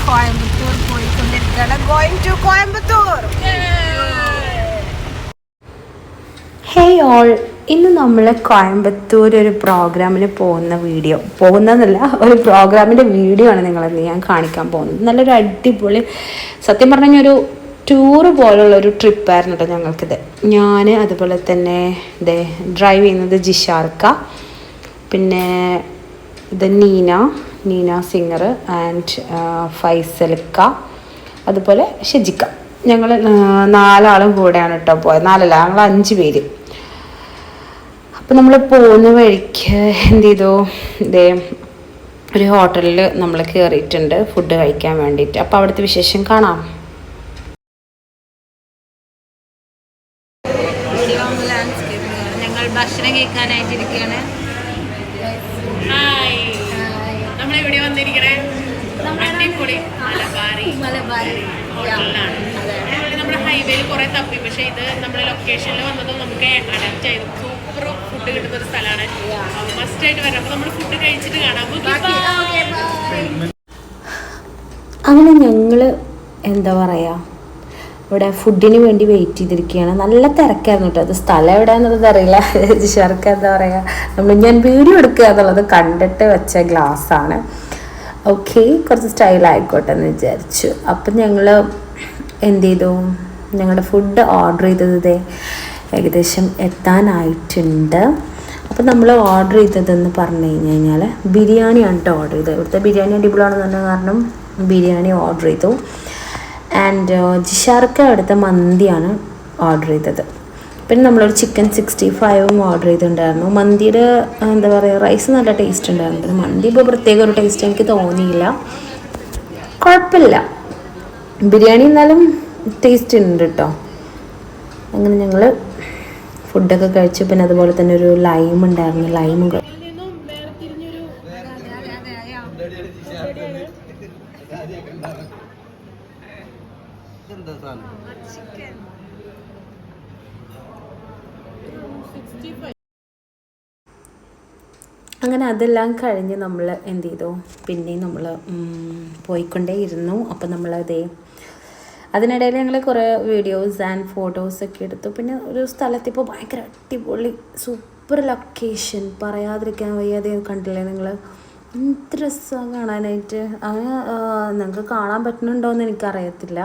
കോയമ്പത്തൂർ പോയിക്കൊണ്ടിരിക്കുകയാണ്. Going to Coimbatore. Hey all, ഇന്ന് നമ്മൾ കോയമ്പത്തൂർ ഒരു പ്രോഗ്രാമിന് പോകുന്നതെന്നല്ല, ഒരു പ്രോഗ്രാമിൻ്റെ വീഡിയോ ആണ് നിങ്ങളത് ഞാൻ കാണിക്കാൻ പോകുന്നത്. നല്ലൊരു അടിപൊളി, സത്യം പറഞ്ഞാൽ ഒരു ടൂറ് പോലുള്ളൊരു ട്രിപ്പായിരുന്നു കേട്ടോ ഞങ്ങൾക്കിത്. ഞാൻ അതുപോലെ തന്നെ ഡ്രൈവ് ചെയ്യുന്നത് ജിഷാർക്ക, പിന്നെ ഇത് നീന സിംഗർ ആൻഡ് ഫൈസൽക്ക, അതുപോലെ ഷെജിക്ക. ഞങ്ങൾ 4 ആളും കൂടെയാണ് കേട്ടോ പോയത്. 4 അല്ല, ഞങ്ങൾ 5 പേര്. അപ്പം നമ്മൾ പോകുന്ന വഴിക്ക് എന്ത് ചെയ്തു, ഒരു ഹോട്ടലിൽ നമ്മൾ കയറിയിട്ടുണ്ട് ഫുഡ് കഴിക്കാൻ വേണ്ടിയിട്ട്. അപ്പോൾ അവിടുത്തെ വിശേഷം കാണാം. ഞങ്ങൾ ഭക്ഷണം കഴിക്കാനായിട്ടിരിക്കുകയാണ്. നമ്മളെവിടെ വന്നിരിക്കണേ? മലബാറി ഹോട്ടലിലാണ്. നമ്മുടെ ഹൈവേയിൽ കുറെ തപ്പി, പക്ഷെ ഇത് നമ്മുടെ ലൊക്കേഷനിൽ വന്നതും നമുക്ക് അഡാപ്റ്റ് ചെയ്തു. സൂപ്പർ ഫുഡ് കിട്ടുന്ന ഒരു സ്ഥലമാണ്. മസ്റ്റ് ആയിട്ട് വരണം. അപ്പോൾ നമ്മൾ ഫുഡ് കഴിച്ചിട്ട് കാണാം. അങ്ങനെ ഞങ്ങൾ എന്താ പറയുക, ഇവിടെ ഫുഡിന് വേണ്ടി വെയിറ്റ് ചെയ്തിരിക്കുകയാണ്. നല്ല തിരക്കായിരുന്നു കേട്ടോ. അത് സ്ഥലം എവിടെയാണെന്നുള്ളത് അറിയില്ല. ജിഷാർക്ക് എന്താ പറയുക, ഞാൻ വീഡിയോ എടുക്കുക എന്നുള്ളത് കണ്ടിട്ട് വെച്ച ഗ്ലാസ്സാണ്. ഓക്കെ, കുറച്ച് സ്റ്റൈലായിക്കോട്ടെ എന്ന് വിചാരിച്ചു. അപ്പം ഞങ്ങൾ എന്ത് ചെയ്തു, ഞങ്ങളുടെ ഫുഡ് ഓർഡർ ചെയ്തത് ഏകദേശം എത്താനായിട്ടുണ്ട്. അപ്പം നമ്മൾ ഓർഡർ ചെയ്തതെന്ന് പറഞ്ഞു കഴിഞ്ഞാൽ ബിരിയാണിയാണ് കേട്ടോ ഓർഡർ ചെയ്തത്. ഇവിടുത്തെ ബിരിയാണി അടിപൊളിയാണെന്ന് പറഞ്ഞ കാരണം ബിരിയാണി ഓർഡർ ചെയ്തു. ആൻഡ് ജിഷാർക്ക് അവിടുത്തെ മന്തിയാണ് ഓർഡർ ചെയ്തത്. പിന്നെ നമ്മളൊരു ചിക്കൻ 65 ഓർഡർ ചെയ്തിട്ടുണ്ടായിരുന്നു. മന്തിയുടെ എന്താ പറയുക, റൈസ് നല്ല ടേസ്റ്റ് ഉണ്ടായിരുന്നു. പിന്നെ മന്തി ഇപ്പോൾ പ്രത്യേക ഒരു ടേസ്റ്റ് എനിക്ക് തോന്നിയില്ല. കുഴപ്പമില്ല, ബിരിയാണി എന്നാലും ടേസ്റ്റ് ഉണ്ട് കേട്ടോ. അങ്ങനെ ഞങ്ങൾ ഫുഡൊക്കെ കഴിച്ചു. പിന്നെ അതുപോലെ തന്നെ ഒരു ലൈം ഉണ്ടായിരുന്നു, ലൈമും അങ്ങനെ അതെല്ലാം കഴിഞ്ഞ് നമ്മൾ എന്ത് ചെയ്തു, പിന്നെയും നമ്മൾ പോയിക്കൊണ്ടേ ഇരുന്നു. അപ്പം അതിനിടയിൽ ഞങ്ങൾ കുറേ വീഡിയോസ് ആൻഡ് ഫോട്ടോസൊക്കെ എടുത്തു. പിന്നെ ഒരു സ്ഥലത്തിപ്പോൾ ഭയങ്കര അടിപൊളി സൂപ്പർ ലൊക്കേഷൻ, പറയാതിരിക്കാൻ വയ്യാതെ കണ്ടില്ലേ നിങ്ങൾ? എന്ത് രസമാണ് കാണാനായിട്ട്. അങ്ങനെ നിങ്ങൾക്ക് കാണാൻ പറ്റുന്നുണ്ടോയെന്ന് എനിക്കറിയത്തില്ല.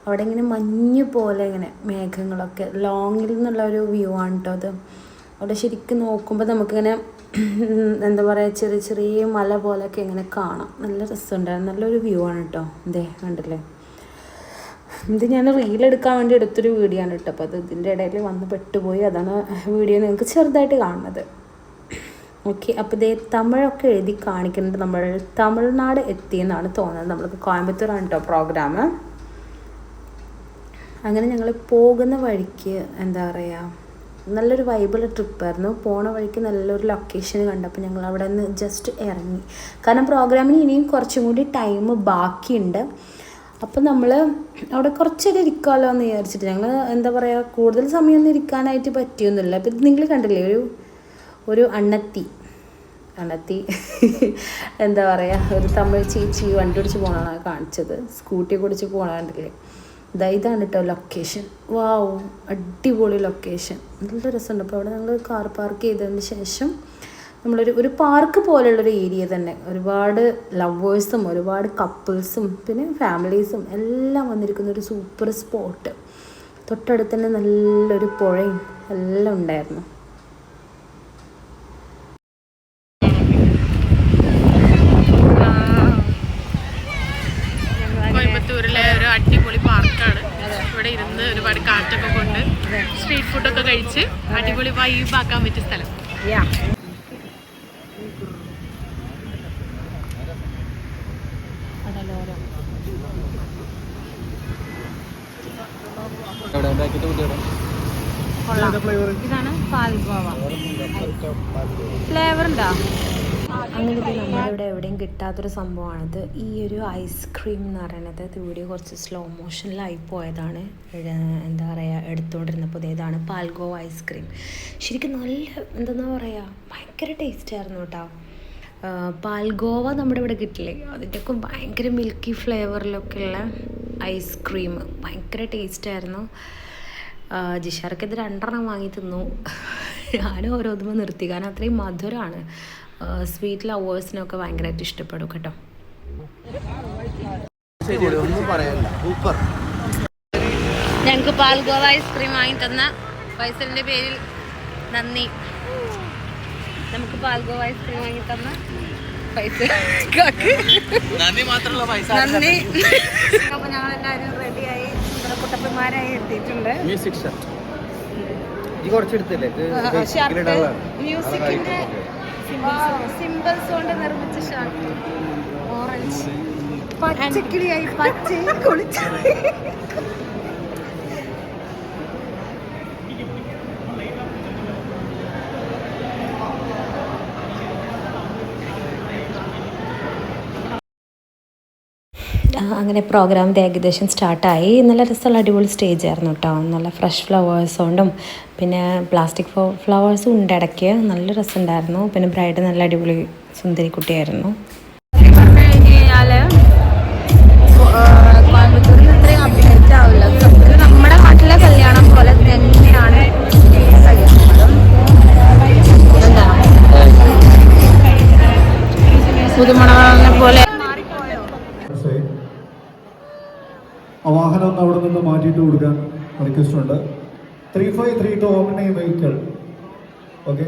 അവിടെ ഇങ്ങനെ മഞ്ഞ് പോലെ ഇങ്ങനെ മേഘങ്ങളൊക്കെ ലോങ്ങിൽ നിന്നുള്ള ഒരു വ്യൂ ആണ് കേട്ടോ അത്. അവിടെ ശരിക്കും നോക്കുമ്പോൾ നമുക്കിങ്ങനെ എന്താ പറയുക, ചെറിയ ചെറിയ മല പോലെയൊക്കെ ഇങ്ങനെ കാണാം. നല്ല രസമുണ്ടായിരുന്നു, നല്ലൊരു വ്യൂ ആണ് കേട്ടോ. കണ്ടില്ലേ? ഇത് ഞാൻ റീലെടുക്കാൻ വേണ്ടി എടുത്തൊരു വീഡിയോ ആണ് കേട്ടോ. അപ്പോൾ അത് ഇതിൻ്റെ ഇടയിൽ വന്ന് പെട്ടുപോയി. അതാണ് വീഡിയോ നിങ്ങൾക്ക് ചെറുതായിട്ട് കാണുന്നത്. ഓക്കെ, അപ്പോൾ തമിഴൊക്കെ എഴുതി കാണിക്കുന്നുണ്ട്. നമ്മൾ തമിഴ്നാട് എത്തിയെന്നാണ് തോന്നുന്നത്. നമ്മൾക്ക് കോയമ്പത്തൂരാണ് കേട്ടോ പ്രോഗ്രാം. അങ്ങനെ ഞങ്ങൾ പോകുന്ന വഴിക്ക് എന്താ പറയുക, നല്ലൊരു വൈബുള്ള ട്രിപ്പായിരുന്നു. പോണ വഴിക്ക് നല്ലൊരു ലൊക്കേഷൻ കണ്ടപ്പോൾ ഞങ്ങൾ അവിടെ നിന്ന് ജസ്റ്റ് ഇറങ്ങി. കാരണം പ്രോഗ്രാമിന് ഇനിയും കുറച്ചും കൂടി ടൈം ബാക്കിയുണ്ട്. അപ്പം നമ്മൾ അവിടെ കുറച്ചേരം ഇരിക്കാമല്ലോ എന്ന് വിചാരിച്ചിട്ട് ഞങ്ങൾ എന്താ പറയുക, കൂടുതൽ സമയമൊന്നും ഇരിക്കാനായിട്ട് പറ്റിയൊന്നുമില്ല. അപ്പം ഇത് നിങ്ങൾ കണ്ടില്ലേ, ഒരു അണ്ണത്തി എന്താ പറയുക, ഒരു തമിഴ് ചേച്ചി വണ്ടി ഓടിച്ച് പോകണമാണ് കാണിച്ചത്. സ്കൂട്ടി ഓടിച്ച് പോകണ കണ്ടില്ലേ? ഇതാണ് കേട്ടോ ലൊക്കേഷൻ. വാവ്, അടിപൊളി ലൊക്കേഷൻ, നല്ല രസമുണ്ട്. അപ്പോൾ അവിടെ ഞങ്ങൾ കാർ പാർക്ക് ചെയ്തതിന് ശേഷം നമ്മളൊരു പാർക്ക് പോലുള്ളൊരു ഏരിയ തന്നെ. ഒരുപാട് ലവേഴ്സും ഒരുപാട് കപ്പിൾസും പിന്നെ ഫാമിലീസും എല്ലാം വന്നിരിക്കുന്ന ഒരു സൂപ്പർ സ്പോട്ട്. തൊട്ടടുത്ത് തന്നെ നല്ലൊരു പുഴയും എല്ലാം ഉണ്ടായിരുന്നു. കോയമ്പത്തൂരിലെ ഒരു അടിപൊളി പാർക്കാണ്. ഇവിടെ ഇരുന്ന് ഒരുപാട് കാറ്റൊക്കെ കൊണ്ട് സ്ട്രീറ്റ് ഫുഡൊക്കെ കഴിച്ച് അടിപൊളി വൈബാക്കാൻ പറ്റിയ സ്ഥലം. ഇതാണ് പാൽഗോവ. ഫ്ലേവർ ഉണ്ടോ? അങ്ങനെ ഇത് നമ്മുടെ ഇവിടെ എവിടെയും കിട്ടാത്തൊരു സംഭവമാണിത്. ഈ ഒരു ഐസ്ക്രീം എന്ന് പറയുന്നത് ഇത് വീഡിയോ കുറച്ച് സ്ലോ മോഷനിലായി പോയതാണ്. എന്താ പറയുക, എടുത്തുകൊണ്ടിരുന്നപ്പോൾ ഇതാണ് പാൽഗോവ ഐസ്ക്രീം. ശരിക്കും നല്ല എന്താ പറയുക, ഭയങ്കര ടേസ്റ്റ് ആയിരുന്നു കേട്ടോ. പാൽഗോവ നമ്മുടെ ഇവിടെ കിട്ടില്ലേ, അതിൻ്റെയൊക്കെ ഭയങ്കര മിൽക്കി ഫ്ലേവറിലൊക്കെ ഉള്ള ഐസ്ക്രീം ഭയങ്കര ടേസ്റ്റായിരുന്നു. ജിഷാർക്ക് ഇത് 2 വാങ്ങി തിന്നു. ഞാനും ഓരോന്നും നിർത്തി, കാരണം അത്രയും മധുരമാണ്. സ്വീറ്റ് ലവേഴ്സിനൊക്കെ ഭയങ്കരമായിട്ട് ഇഷ്ടപ്പെടും കേട്ടോ. ഞങ്ങൾക്ക് പാൽഗോവ ഐസ്ക്രീം വാങ്ങി തന്ന പൈസലിൻ്റെ പേരിൽ നന്ദി. നമുക്ക് പാൽഗോവ ഐസ്ക്രീം വാങ്ങി തന്ന പൈസ നന്ദി. അപ്പൊ ഞങ്ങളെല്ലാവരും റെഡിയായി കുട്ടപ്പന്മാരായി എത്തിയിട്ടുണ്ട്. മ്യൂസിക്കിന്റെ സിമ്പിൾസ് കൊണ്ട് നിർമ്മിച്ച ഷർട്ട് ഓറഞ്ച് പച്ചക്കിളിയായി പച്ചയിൽ കുളിച്ചു. അങ്ങനെ പ്രോഗ്രാം ഏകദേശം സ്റ്റാർട്ടായി. നല്ല രസമുള്ള അടിപൊളി സ്റ്റേജ് ആയിരുന്നു കേട്ടോ. നല്ല ഫ്രഷ് ഫ്ലവേഴ്സ് കൊണ്ടും പിന്നെ പ്ലാസ്റ്റിക് ഫ്ലവേഴ്സും ഉണ്ട് ഇടയ്ക്ക്. നല്ല രസമുണ്ടായിരുന്നു. പിന്നെ ബ്രൈഡ് നല്ല അടിപൊളി സുന്ദരി കുട്ടിയായിരുന്നു. കോയമ്പത്തൂരിൽ ഇത്രയും അപ്ഡേറ്റ് ആവില്ല. നമ്മുടെ നാട്ടിലെ കല്യാണം പോലെ തന്നെയാണ് പുതുമണവാളനെ പോലെ. വാഹനം ഒന്ന് അവിടെ നിന്ന് മാറ്റിയിട്ട് കൊടുക്കാൻ റിക്വസ്റ്റ് ഉണ്ട്. 3532 ഓമിനി വെഹിക്കിൾ. ഓക്കെ,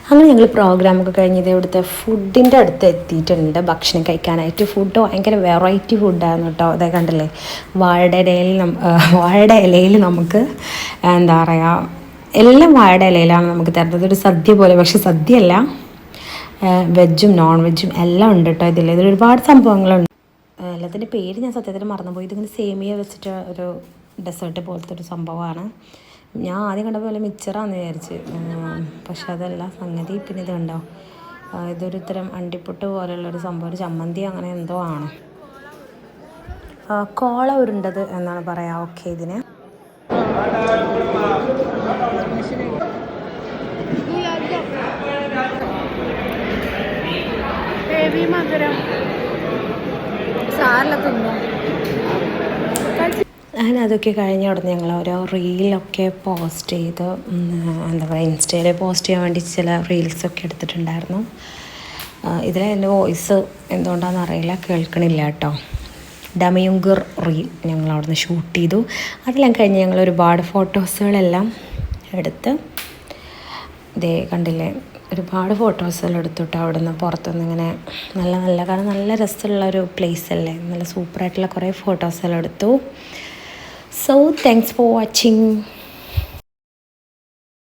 അങ്ങനെ ഞങ്ങൾ പ്രോഗ്രാമൊക്കെ കഴിഞ്ഞത് ഇവിടുത്തെ ഫുഡിൻ്റെ അടുത്ത് എത്തിയിട്ടുണ്ട്. ഭക്ഷണം കഴിക്കാനായിട്ട് ഫുഡ് ഭയങ്കര വെറൈറ്റി ഫുഡായിരുന്നു കേട്ടോ. അതേ കണ്ടില്ലേ, വാഴയുടെ ഇലയിൽ നമുക്ക് എന്താ പറയുക, എല്ലാം വാഴയുടെ ഇലയിലാണ് നമുക്ക് തരുന്നത്. ഒരു സദ്യ പോലെ, പക്ഷെ സദ്യയല്ല, വെജും നോൺ വെജും എല്ലാം ഉണ്ട് കേട്ടോ ഇതിൽ. ഇതിൽ ഒരുപാട് സംഭവങ്ങളുണ്ട്. എല്ലാത്തിൻ്റെ പേര് ഞാൻ സത്യത്തിൽ മറന്നുപോയി. ഇതിങ്ങനെ സേമിയ വെച്ചിട്ട് ഒരു ഡെസേർട്ട് പോലത്തെ ഒരു സംഭവമാണ്. ഞാൻ ആദ്യം കണ്ട പോലെ മിക്സറാന്ന് വിചാരിച്ച്, പക്ഷെ അതല്ല സംഗതി. പിന്നെ ഇത് കണ്ടോ, ഇതൊരു തരം അണ്ടിപ്പൊട്ട് പോലെയുള്ളൊരു സംഭവം, ഒരു ചമ്മന്തി അങ്ങനെ എന്തോ ആണ്. കോള ഉരുണ്ടത് എന്നാണ് പറയാം. ഓക്കെ, ഇതിന് മധുരം സാറില തിന്നു. അങ്ങനെ അതൊക്കെ കഴിഞ്ഞ ഉടനെ ഞങ്ങൾ ഓരോ റീലൊക്കെ പോസ്റ്റ് ചെയ്ത്, എന്താ പറയുക, ഇൻസ്റ്റയിൽ പോസ്റ്റ് ചെയ്യാൻ വേണ്ടി ചില റീൽസൊക്കെ എടുത്തിട്ടുണ്ടായിരുന്നു. ഇതിൽ എൻ്റെ വോയിസ് എന്തുകൊണ്ടാണെന്ന് അറിയില്ല, കേൾക്കണില്ല കേട്ടോ. ഡമയുങ്കർ റീൽ ഞങ്ങൾ അവിടെ നിന്ന് ഷൂട്ട് ചെയ്തു. അതെല്ലാം കഴിഞ്ഞ് ഞങ്ങൾ ഒരുപാട് ഫോട്ടോസുകളെല്ലാം എടുത്ത്, ഇതേ കണ്ടില്ലേ, ഒരുപാട് ഫോട്ടോസുകൾ എടുത്തിട്ട് അവിടെ നിന്ന് പുറത്തുനിന്ന് ഇങ്ങനെ നല്ല കാരണം നല്ല രസമുള്ളൊരു പ്ലേസ് അല്ലേ, നല്ല സൂപ്പറായിട്ടുള്ള കുറേ ഫോട്ടോസുകൾ എടുത്തു. So thanks for watching.